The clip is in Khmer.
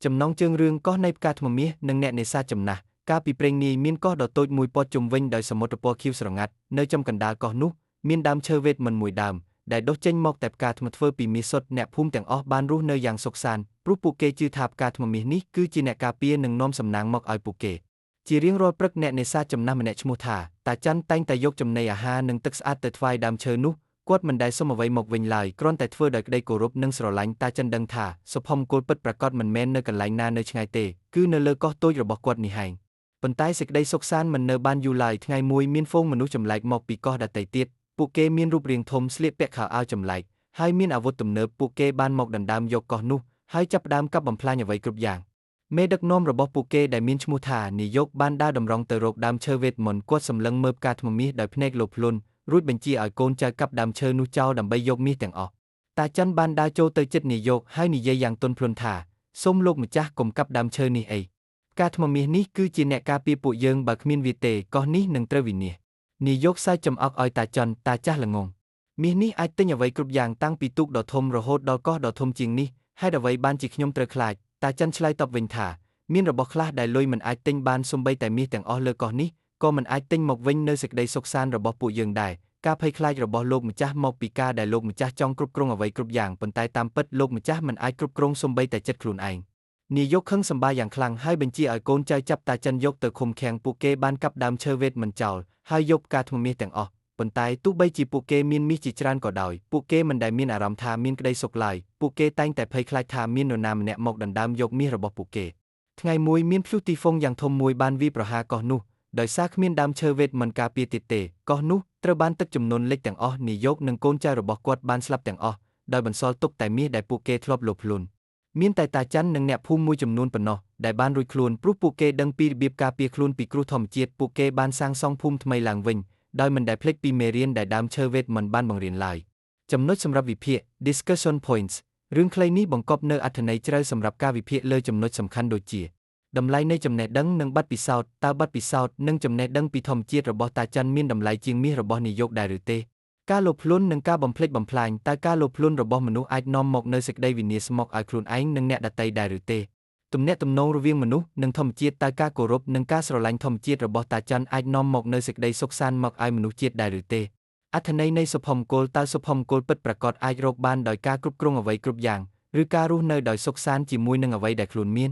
ចំណងជើងរឿងកោះនៃផ្កាថ្មមាសនិងអ្នកនេសាទចំណាស់កាលពីព្រេងនាយមានកោះដ៏តូចមួយព័ទ្ធជុំវិញដោយសមុទ្រពណ៌ខៀវស្រងាត់នៅចំកណ្ដាលកោះនោះមានដើមឈើវេទមិនមួយដើមដែលដុះចេញមកតែផ្កាថ្មធ្វើពីមាសសុទ្ធអ្នកភូមិទាំងអស់បានរស់នៅយ៉ាងសុខសាន្តព្រោះពួកគេជឿថាផ្កាថ្មមាសនេះគឺជាអ្នកការពារនិងនាំសំណាងមកឲ្យពួកគេជារៀងរាល់ព្រឹកអ្នកនេសាទចំណាស់ម្នាក់ឈ្មោះថាតាច័ន្ទតែងតែយកចំណីអាហារនិងទឹកស្អាតទៅថ្វាយដើមឈើនោះគាត់មិនដែលសុំអ្វីមកវិញឡើយគ្រាន់តែធ្វើដោយក្តីគោរពនិងស្រឡាញ់តាច័ន្ទដឹងថាសុភមង្គលពិតប្រាកដមិនមែននៅកន្លែងណានៅឆ្ងាយទេគឺនៅលើកោះតូចរបស់គាត់នេះឯងប៉ុន្តែសេចក្តីសុខសាន្តមិននៅបានយូរឡើយថ្ងៃមួយមានហ្វូងមនុស្សចម្លែកមកពីកោះដទៃទៀតពួកគេមានរូបរាងធំស្លៀកពាក់ខោអាវចម្លែកហើយមានអាវុធទំនើបពួកគេបានមកដណ្ដើមយកកោះនោះហើយចាប់ផ្ដើមកាប់បំផ្លាញអ្វីគ្រប់យ៉ាងមេដឹកនាំរបស់ពួកគេដែលមានឈ្មោះថានាយកបានដើរតម្រង់ទៅរកដើមឈើវេទមន្តគាត់សម្លឹងមើលផ្កាថ្មមាសដោយភ្នែកលោភលន់រួចបញ្ជាឲ្យកូនចៅកាប់ដើមឈើនោះចោលដើម្បីយកមាសទាំងអស់តាច័ន្ទបានដើរចូលទៅជិតនាយកហើយនិយាយយ៉ាងទន់ភ្លន់ថាសូមលោកម្ចាស់កុំកាប់ដើមឈើនេះអីផ្កាថ្មមាសនេះគឺជាអ្នកការពារពួកយើងបើគ្មានវាទេកោះនេះនឹងត្រូវវិនាសនាយកសើចចំអកឲ្យតាច័ន្ទតាចាស់ល្ងងមាសនេះអាចទិញអ្វីគ្រប់យ៉ាងតាំងពីទូកដ៏ធំរហូតដល់កោះដ៏ធំជាងនេះហេតុអ្វីបានជាខ្ញុំត្រូវខ្លាចតាច័ន្ទឆ្លើយតបវិញថាមានរបស់ខ្លះដែលលុយមិនអាចទិញបានសូម្បីតែមាសទាំងអស់លើកោះនេះក៏មិនអាចទិញមកវិញនៅសេចក្តីសុខសាន្តរបស់ពួកយើងដែរការភ័យខ្លាចរបស់លោកម្ចាស់មកពីការដែលលោកម្ចាស់ចង់គ្រប់គ្រងអ្វីគ្រប់យ៉ាងប៉ុន្តែតាមពិតលោកម្ចាស់មិនអាចគ្រប់គ្រងសូម្បីតែចិត្តខ្លួនឯងនាយកខឹងសម្បាយ៉ាងខ្លាំងហើយបញ្ជាឲ្យកូនចៅចាប់តាច័ន្ទយកទៅឃុំឃាំងពួកគេបានកាប់ដើមឈើវេទមិនចោលហើយយកផ្កាថ្មមាសទាំងអស់ប៉ុន្តែទោះបីជាពួកគេមានមាសជាច្រើនក៏ដោយពួកគេមិនដែលមានអារម្មណ៍ថាមានក្តីសុខឡើយពួកគេតែងតែភ័យខ្លាចថាមាននរណាម្នាក់មកដណ្ដើមយកមាសរបស់ពួកគេថ្ងៃមួយមានព្យុះទីហ្វុងយ៉ាងធំមួយបានវាយប្រហារកោះនោះដោយសារគ្មានដើមឈើវេទមិនការពារទៀតទេកោះនោះត្រូវបានទឹកជំនន់លិចទាំងអស់នាយកនិងកូនចៅរបស់គាត់បានស្លាប់ទាំងអស់ដោយបន្សល់ទុកតែមាសដែលពួកគេធ្លាប់លោភលន់មានតែតាច័ន្ទនិងអ្នកភូមិមួយចំនួនប៉ុណ្ណោះដែលបានរួចខ្លួនព្រោះពួកគេដឹងពីរបៀបការពារខ្លួនពីគ្រោះធម្មជាតិពួកគេបានសាងសង់ភូមិថ្មីឡើងវិញដោយមិនដែលភ្លេចពីមេរៀនដែលដើមឈើវេទមិនបានបង្រៀនឡើយចំណុចសម្រាប់វិភាគ discussion points រឿងខ្លីនេះបង្កប់នូវអត្ថន័យជ្រៅសម្រាប់ការវិភាគលើចំណុចសំខាន់ដូចជាតម្លៃនៃចំណេះដឹងនិងបទពិសោធន៍តើបទពិសោធន៍និងចំណេះដឹងពីធម្មជាតិរបស់តាច័ន្ទមានតម្លៃជាងមាសរបស់នាយកដែរឬទេការលោភលន់និងការបំផ្លិចបំផ្លាញតើការលោភលន់របស់មនុស្សអាចនាំមកនូវសេចក្តីវិនាសមកឲ្យខ្លួនឯងនិងអ្នកដទៃដែរឬទេទំនាក់ទំនងរវាងមនុស្សនិងធម្មជាតិតើការគោរពនិងការស្រឡាញ់ធម្មជាតិរបស់តាច័ន្ទអាចនាំមកនូវសេចក្តីសុខសាន្តមកឲ្យមនុស្សជាតិដែរឬទេអត្ថន័យនៃសុភមង្គលតើសុភមង្គលពិតប្រាកដអាចរកបានដោយការគ្រប់គ្រងអ្វីគ្រប់យ៉ាងឬការរស់នៅដោយសុខសាន្តជាមួយនឹងអ្វីដែលខ្លួនមាន